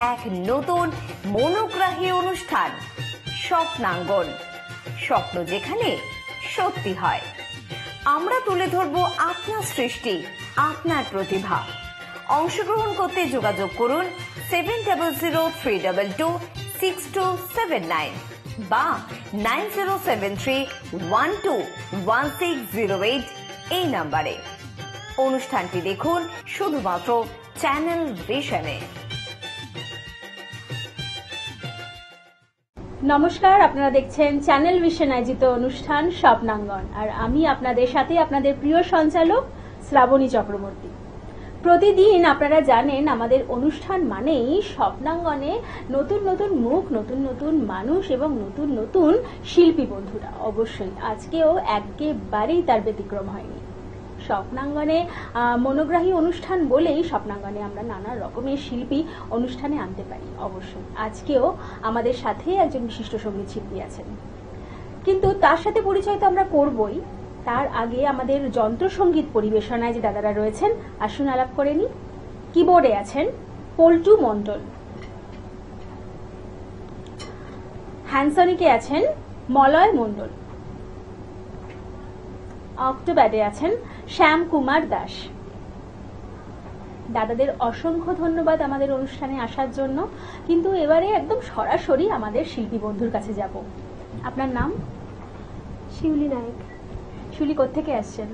এক নতুন মনোগ্রাহী অনুষ্ঠান স্বপ্নাঙ্গন, স্বপ্ন যেখানে সত্যি হয়। আমরা তুলে ধরব আপনার সৃষ্টি, আপনার প্রতিভা। অংশগ্রহণ করতে যোগাযোগ করুন 7003226279 বা 9073121608 এই নাম্বারে। অনুষ্ঠানটি দেখুন শুধুমাত্র চ্যানেল ভিশনে। নমস্কার, আপনারা দেখছেন চ্যানেল ভিশন আয়োজিত অনুষ্ঠান স্বপ্নাঙ্গন, আর আমি আপনাদের সাথে আপনাদের প্রিয় সঞ্চালক শ্রাবণী চক্রবর্তী। প্রতিদিন আপনারা জানেন আমাদের অনুষ্ঠান মানেই স্বপ্নাঙ্গনে নতুন নতুন মুখ, নতুন নতুন মানুষ এবং নতুন নতুন শিল্পী বন্ধুরা। অবশ্যই আজকেও একেবারেই তার ব্যতিক্রম হয়নি। স্বপ্নাঙ্গনে মনোগ্রাহী অনুষ্ঠান বলেই স্বপ্নাঙ্গনে আমরা নানা রকমের শিল্পী অনুষ্ঠানে আনতে পারি। অবশ্যই আজকেও আমাদের সাথে একজন বিশিষ্ট সঙ্গীত শিল্পী আছেন, কিন্তু তার সাথে পরিচয় তো আমরা করবই। তার আগে আমাদের যন্ত্রসঙ্গীত পরিবেশনায় যে দাদারা রয়েছেন, আসুন আলাপ করে নি। কিবোর্ডে আছেন পল্টু মণ্ডল, হ্যান্সনিকে আছেন মলয় মণ্ডল, অক্টোব্যাডে আছেন শ্যাম কুমার দাস। দাদাদের অসংখ্য ধন্যবাদ আমাদের অনুষ্ঠানে আসার জন্য। কিন্তু এবারে একদম সরাসরি আমাদের শিল্পী বন্ধুর কাছে যাব। আপনার নাম? শিউলি নায়ক। শিউলি কোত্থেকে আসছেন?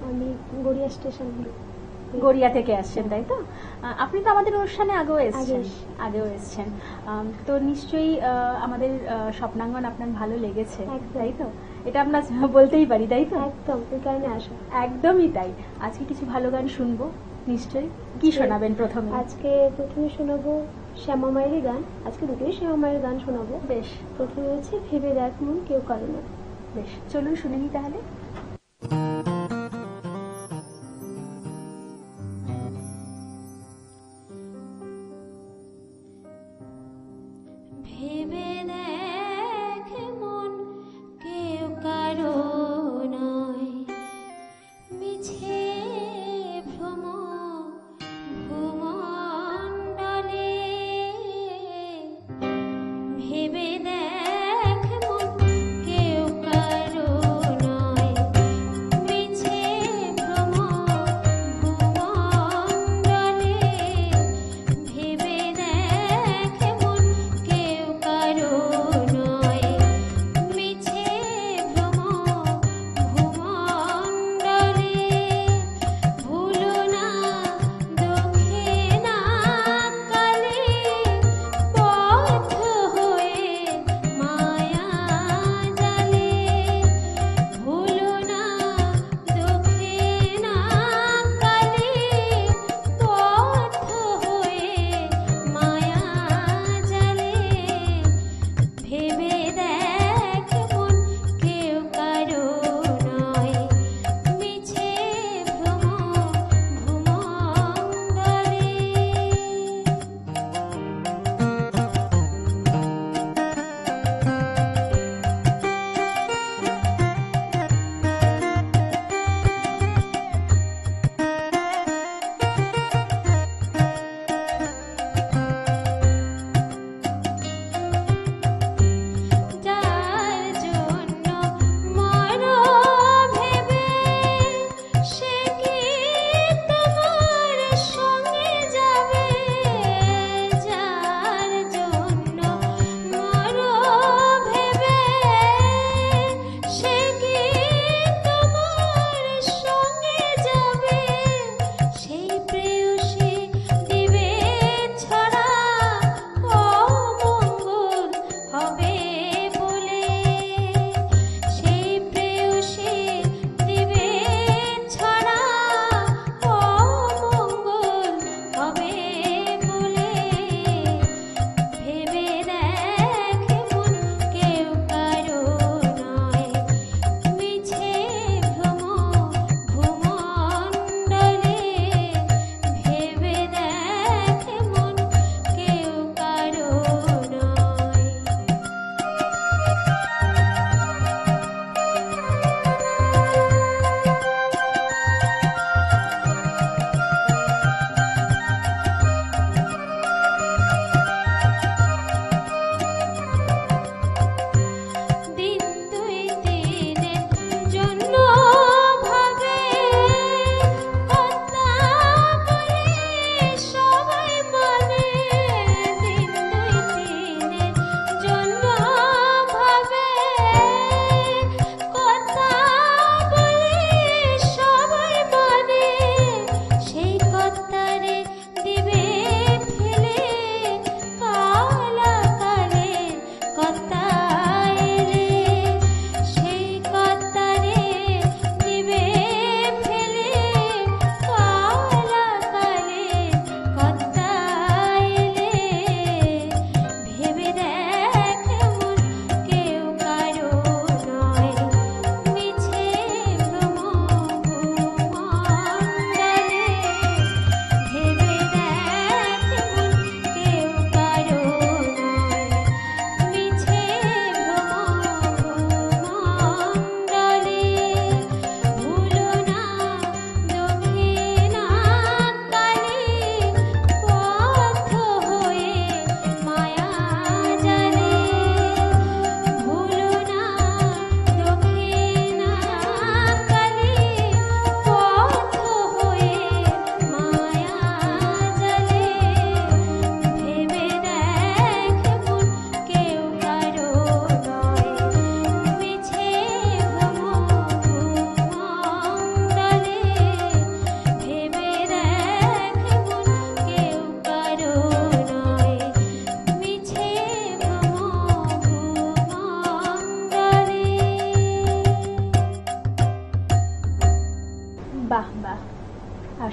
আমি গড়িয়া স্টেশন। গড়িয়া থেকে আসছেন, তাই তো? আপনি তো আমাদের অনুষ্ঠানে আগেও এসছেন। তো নিশ্চয়ই আমাদের স্বপ্নাঙ্গন আপনার ভালো লেগেছে, তাই তো? এটা আমরা বলতেই পারি, তাই তো? একদম, এই কারণে আসা। একদমই তাই। আজকে কিছু ভালো গান শুনবো নিশ্চয়ই। কি শোনাবেন প্রথমে? আজকে প্রথমে শোনাবো শ্যামা মায়েরই গান। আজকে দুটোই শ্যামা মায়ের গান শোনাবো। বেশ। প্রথমে হচ্ছে ভেবে দেখ মন কেউ করে না। বেশ, চলুন শুনে নি তাহলে। ভেবে দেখ মন কেউ কারো নয়, মিছে ভ্রম ভূমণ্ডলে। ভেবে দেখ মন কেউ কারো নয়,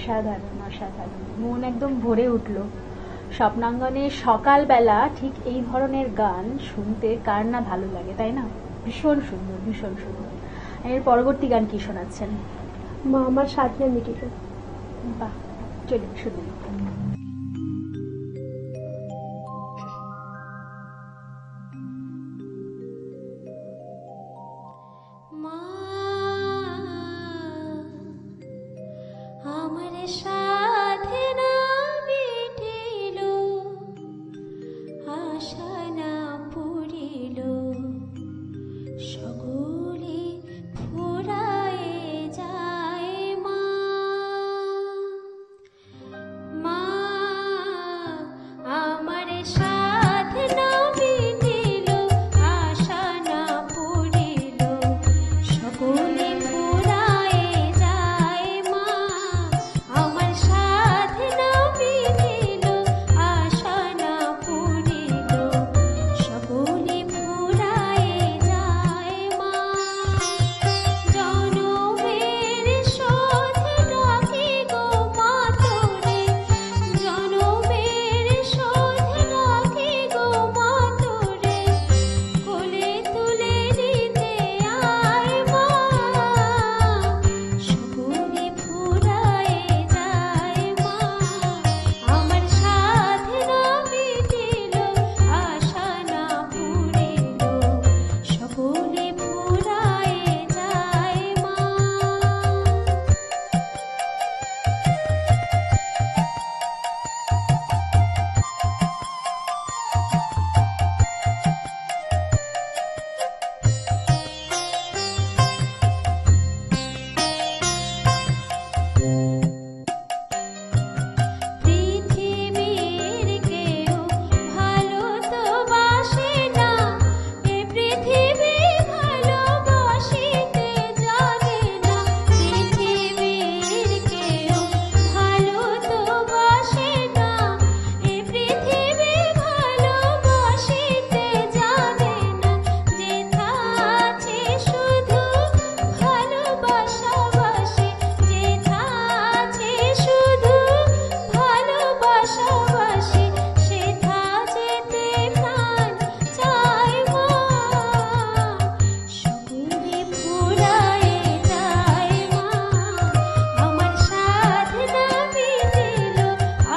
অসাধারণ অসাধারণ, মন একদম ভরে উঠলো। স্বপ্নাঙ্গনে সকালবেলা ঠিক এই ধরনের গান শুনতে কার না ভালো লাগে, তাই না? ভীষণ সুন্দর, ভীষণ সুন্দর। এর পরবর্তী গান কি শোনাচ্ছেন? মা আমার সাধনা মিটিল। বাহ, চলুন শুনুন। মা আমার সাধনা মিটিল, আশা না পুরিল, সকলে ফুরায়ে যায় মা। মা আমার সাধনা মিটিল, আশা না পুরিল, সকলে ফুরায়ে যায় মা। আমার সাধনা মিটিল, আশা না পুরিল, সকলে ফুরায়ে যায় মা। জনমের শোধ ডাকি গো মা তোরে, জনমের শোধ ডাকি গো মা তোরে, কোলে তুলে নিতে আয় মা। সকলে ফুরায়ে যায় মা। আমার সাধনা মিটিল, আশা না পুরিল, সকলে ফুরায়ে যায় মা। পৃথিবীর কেউ ভালো তো বাসে না, এ পৃথিবী ভালোবাসিতে জানে না। পৃথিবীর কেউ ভালো তো বাসে না, এ পৃথিবী ভালোবাসিতে জানে না। যেথা আছে শুধু ভালোবাসাবাসি, যেথা আছে শুধু ভালোবাসাবাসি, সেথা যেতে প্রাণ চায় মা। সকলে ফুরায়ে যায় মা। আমার সাধনা মিটিল,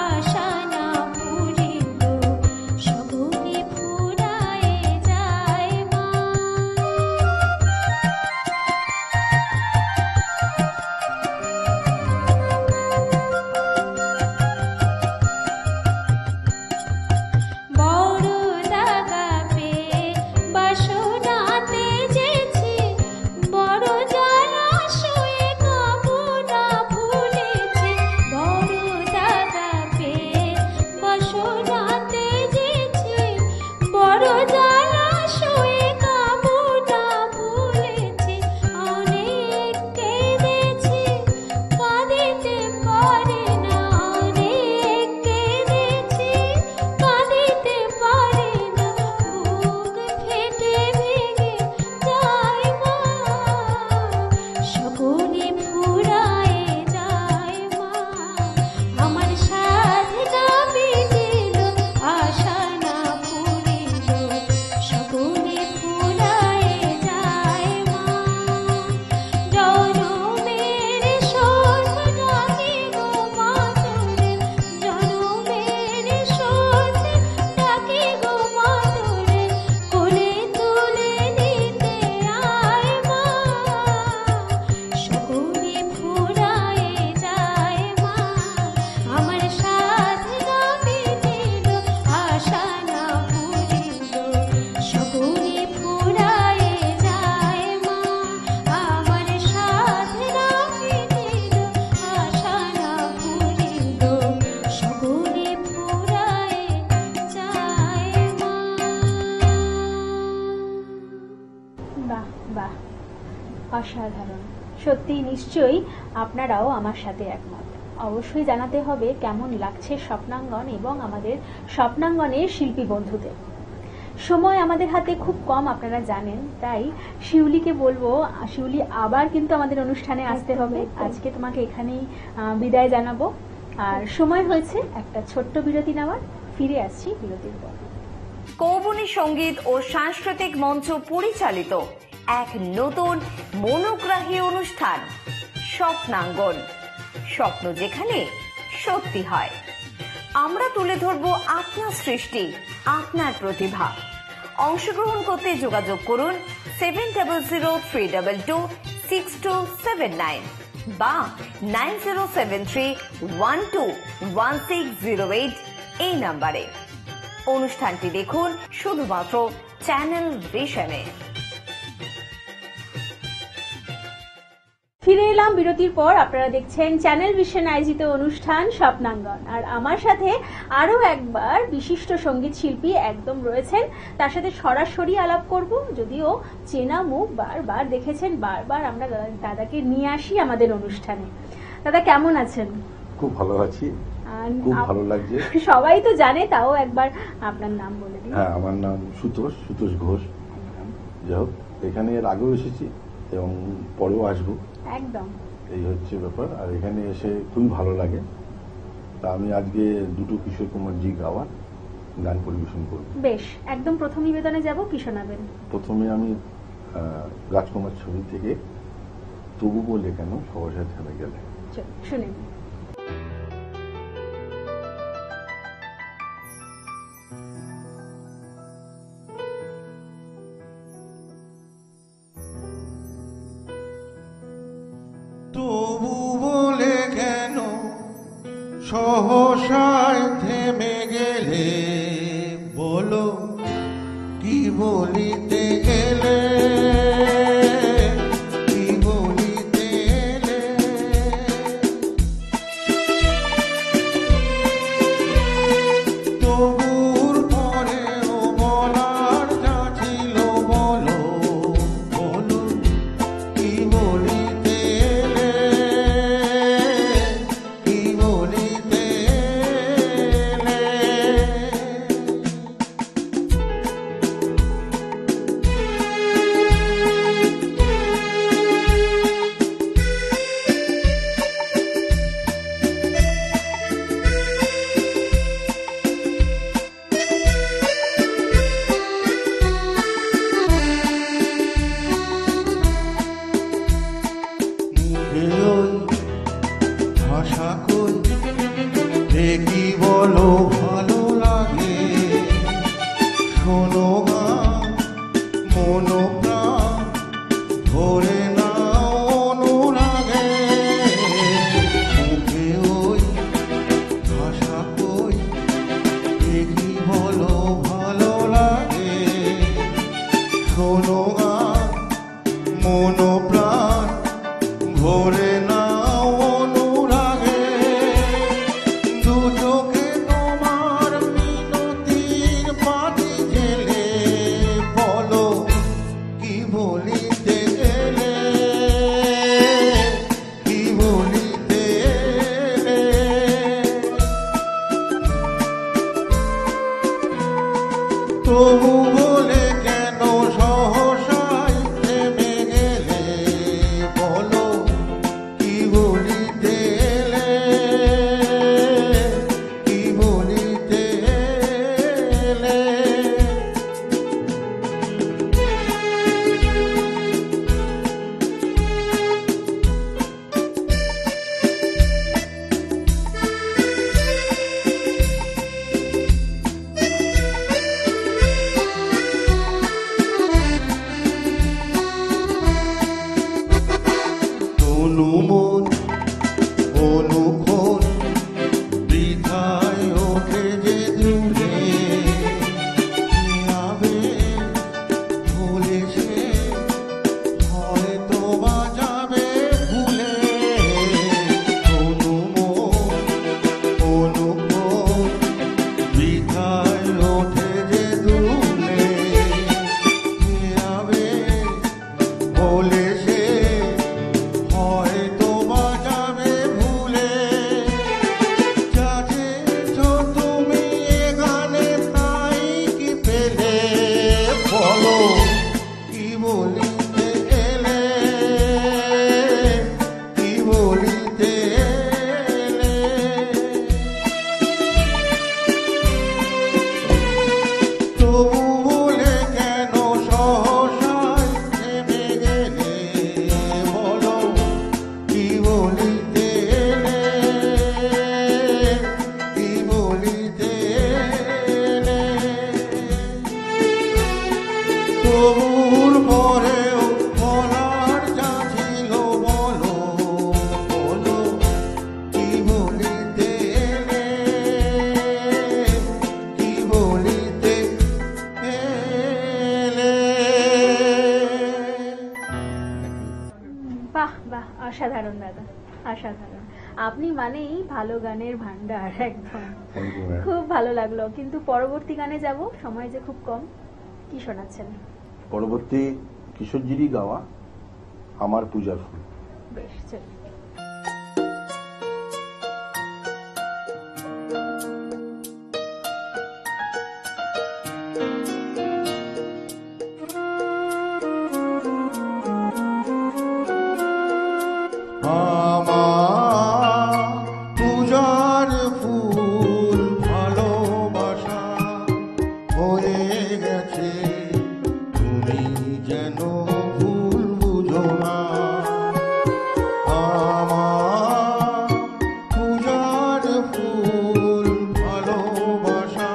আশা না পুরিল, সকলে ফুরায়ে যায় মা। বড় দাগা পেয়ে বাসনাতে যেছি, বড় জলাশয়ে কামনা ভুলেছি। বড় দাগা পেয়ে বাসনাতে যেছি, বড় জলাশয়ে কামনা ভুলেছি। অনেক কেঁদেছি, কাঁদিতে পারি না, অনেক কেঁদেছি, কাঁদিতে পারি না। বুক ফেটে ভেঙে যায় মা। সকলে ফুরায়ে যায় মা। আমার সাধনা মিটিল, আশা না পুরিল, সকলে ফুরায়ে যায় মা। জনমের শোধ ডাকি গো মা তোরে, জনমের শোধ ডাকি গো মা তোরে, কোলে তুলে নিতে আয় মা। সকলে ফুরায়ে যায় মা। আমার সাধনা মিটিল, আশা না পুরিল, সকলে ফুরায়ে যায় মা। আমার সাধনা মিটিল, আশা না পুরিল, সকলে ফুরায়ে যায় মা। বাহ বাহ, অসাধারণ। সত্যি নিশ্চয়ই আপনারাও আমার সাথে একমত। অবশ্যই জানাতে হবে কেমন লাগছে স্বপ্নাঙ্গন এবং আমাদের স্বপ্নাঙ্গনের শিল্পী বন্ধুদের। সময় আমাদের হাতে খুব কম, আপনারা জানেন, তাই শিউলিকে বলবো, শিউলি আবার কিন্তু আমাদের অনুষ্ঠানে আসতে হবে। আজকে তোমাকে এখানেই বিদায় জানাবো। আর সময় হয়েছে একটা ছোট্ট বিরতি নেওয়ার। ফিরে আসছি বিরতির পর। কৌবনী সঙ্গীত ও সাংস্কৃতিক মঞ্চ পরিচালিত এক নতুন মনোগ্রাহী অনুষ্ঠান স্বপ্নাঙ্গন, স্বপ্ন যেখানে সত্যি হয়। আমরা তুলে ধরব আপনার সৃষ্টি, আপনার প্রতিভা। অংশগ্রহণ করতে যোগাযোগ করুন 7003226279 বা 9073121608 এই নাম্বারে। অনুষ্ঠানটি দেখুন শুধুমাত্র চ্যানেল ভিশনে। ফিরে এলাম বিরতির পর। আপনারা দেখছেন চ্যানেল ভিশন আয়োজিত অনুষ্ঠান স্বপ্নাঙ্গন। আর আমার সাথে আরো একবার বিশিষ্ট সঙ্গীত শিল্পী একদম রয়েছেন, তার সাথে সরাসরি আলাপ করব। যদিও চেনা মুখ, বারবার দেখেছেন, বারবার আমরা দাদাকে নিয়ে আসি আমাদের অনুষ্ঠানে। দাদা কেমন আছেন? খুব ভালো আছি, খুব ভালো লাগছে। সবাই তো জানে, তাও একবার আপনার নাম বলে দিন। হ্যাঁ, আমার নাম সুতোষ ঘোষ। যাই হোক, এখানে এর আগেও এসেছি এবং পরেও আসবো, একদম এই হচ্ছে ব্যাপার। আর এখানে এসে খুবই ভালো লাগে। তা আমি আজকে দুটো কিশোর কুমারজি গাওয়ার গান পরিবেশন করব। বেশ, একদম প্রথম নিবেদনে যাব, কি শোনাবেন? প্রথমে আমি রাজকুমার ছবি থেকে তবু বলে কেন সহসা থেমে গেলে শুনে নিন। তবু বলে কেন সহসায় থেমে গেলে, বলো কি বলিতে গেলে, কি বলিতে এলে। তবুর পরেও বলার যা ছিল বলো, বলো কি বলিতে এলে, কি বলিতে এলে। মুখে ওই ভাষা কই, দেখি বলো ভালো লাগে। শোনো গান মনো প্রাণ ধরে নাও অনুরাগে। মুখে ওই ভাষা কই, দেখি বলো ভালো লাগে। শোনো গান মনো প্রাণ ভরে নাও অনুরাগে। দু চোখে তোমার মিনতির বাতি জেলে, বলো কি বলিতে গেলে, কি বলিতে এলে। তবু বলে কেন সহসায় থেমে গেলে, বলো কি বলিতে এলে, কি বলিতে এলে। তবু বলে কেন সহসায় থেমে গেলে বলো কি বলিতে এলে, কি বলিতে এলে। তবুর পরেও বলার যা ছিল বলো, বলো কি বলিতে এলে, কি বলিতে এলে। বাহ বাহ, অসাধারণ দাদা, অসাধারণ। আপনি মানেই ভালো গানের ভান্ডার একদম। Thank you ma'am. খুব ভালো লাগলো, কিন্তু পরবর্তী গানে যাব, সময় যে খুব কম। কি শোনাচ্ছেন? পরবর্তী কিশোরজিরই গাওয়া আমার পূজার ফুল। বেশ, চলুন। আমার পূজার ফুল ভালোবাসা হয়ে গেছে, তুমি যেন ভুল বুঝো না। আমার পূজার ফুল ভালোবাসা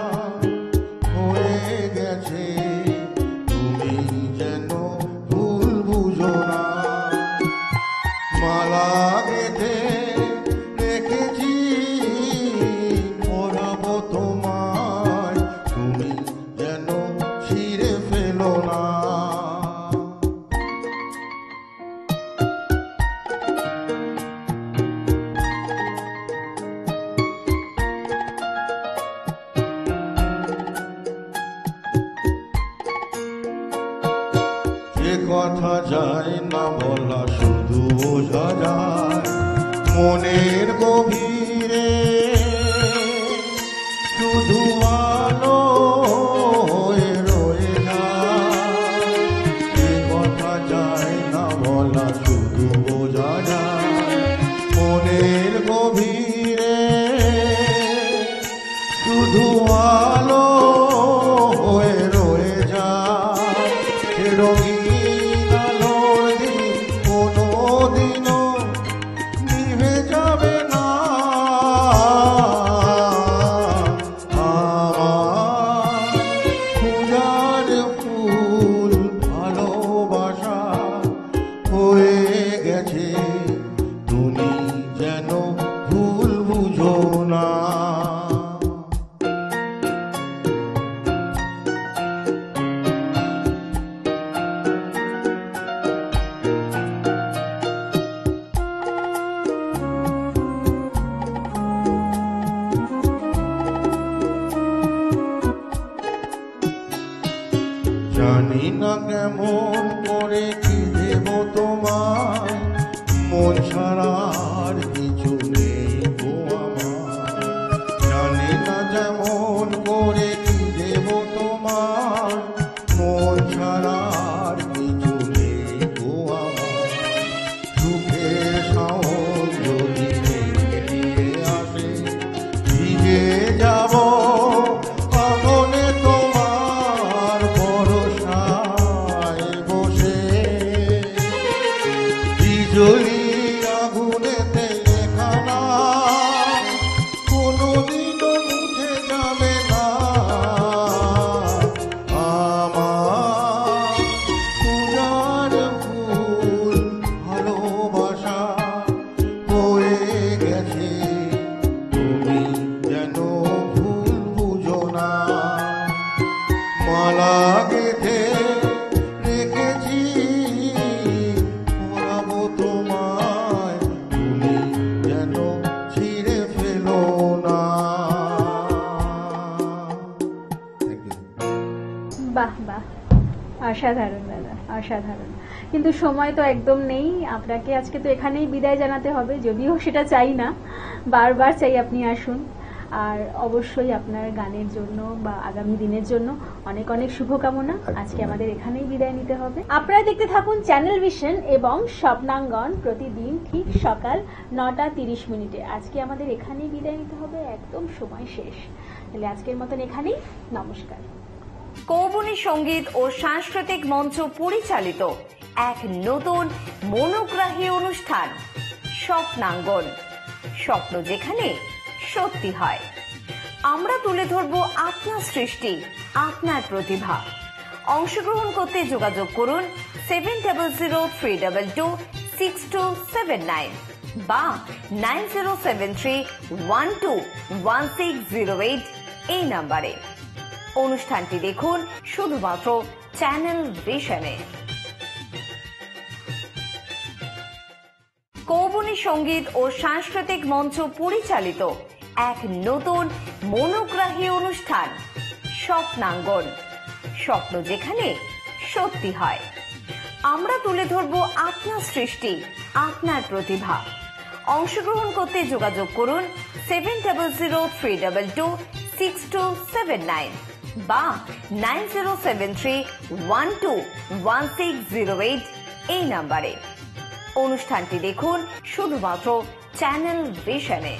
হয়ে গেছে, তুমি যেন ভুল বুঝো না। মালা গেঁথে রেখেছি পরাবো তোমায়, তুমি যেন ছিঁড়ে ফেলো না। যে কথা যায় না বলা শুধু বোঝা যায় মনের গভীরে, শুধু আলো হয়ে রয়ে যায়। যে কথা যায় না বলা শুধু বোঝা যায় মনের গভীরে, শুধু আলো হয়ে রয়ে যায়। এ রঙিন আলোর দিন কোনোদিনও নিভে যাবে না। আমার পূজার ফুল ভালোবাসা হয়ে গেছে, তুমি যেন ভুল বুঝো না। জানি না কেমন করে কি দেব তোমায়, মন ছাড়া আর কিছু নেই গো আমার। জানি না যেমন করে কি দেব তোমার, মন ছাড়া আর কিছু নেই গো আমার। সুখের সাহস যদি দিয়ে আসে, ভিজে যাব আগুনে তোমার ভরসায় বসে। বিজলি আগুনেতে লেখা নাম কোনোদিনও মুছে যাবে না। আমার পূজার ফুল ভালোবাসা হয়ে গেছে, তুমি যেন ভুল বুঝো না। মালা গেঁথে রেখেছি পরাবো তোমায়, তুমি যেন ছিঁড়ে ফেলো না। বাহ বাহ, অসাধারণ দাদা, অসাধারণ। কিন্তু সময় তো একদম নেই, আপনাকে আজকে তো এখানেই বিদায় জানাতে হবে, যদিও সেটা চাই না, বারবার চাই আপনি আসুন। আর অবশ্যই আপনার গানের জন্য বা আগামী দিনের জন্য অনেক অনেক শুভকামনা। আজকে আমাদের এখানেই বিদায় নিতে হবে। আপনারা দেখতে থাকুন চ্যানেল ভিশন এবং স্বপ্নাঙ্গন প্রতিদিন ঠিক সকাল 9:30। আজকে আমাদের এখানেই বিদায় নিতে হবে, একদম সময় শেষ। তাহলে আজকের মতন এখানেই, নমস্কার। কৌবনী সঙ্গীত ও সাংস্কৃতিক মঞ্চ পরিচালিত এক নতুন মনোগ্রাহী অনুষ্ঠান স্বপ্নাঙ্গন। স্বপ্ন যেখানে সত্যি হয়। আমরা তুলে ধরব আপনার সৃষ্টি, আপনার প্রতিভা। অংশগ্রহণ করতে যোগাযোগ করুন 7003226279 বা 9073121608 এই নাম্বারে। অনুষ্ঠানটি দেখুন শুধুমাত্র চ্যানেল ভিশনে। কৌবনী সঙ্গীত ও সাংস্কৃতিক মঞ্চ পরিচালিত এক নতুন মনোগ্রাহী অনুষ্ঠান স্বপ্নাঙ্গন। স্বপ্ন যেখানে সত্যি হয়। আমরা তুলে ধরব আপনার সৃষ্টি, আপনার প্রতিভা। অংশগ্রহণ করতে যোগাযোগ করুন 7003226279 বা 9073121608 এই নাম্বারে। অনুষ্ঠানটি দেখুন শুধুমাত্র চ্যানেল ভিশনে।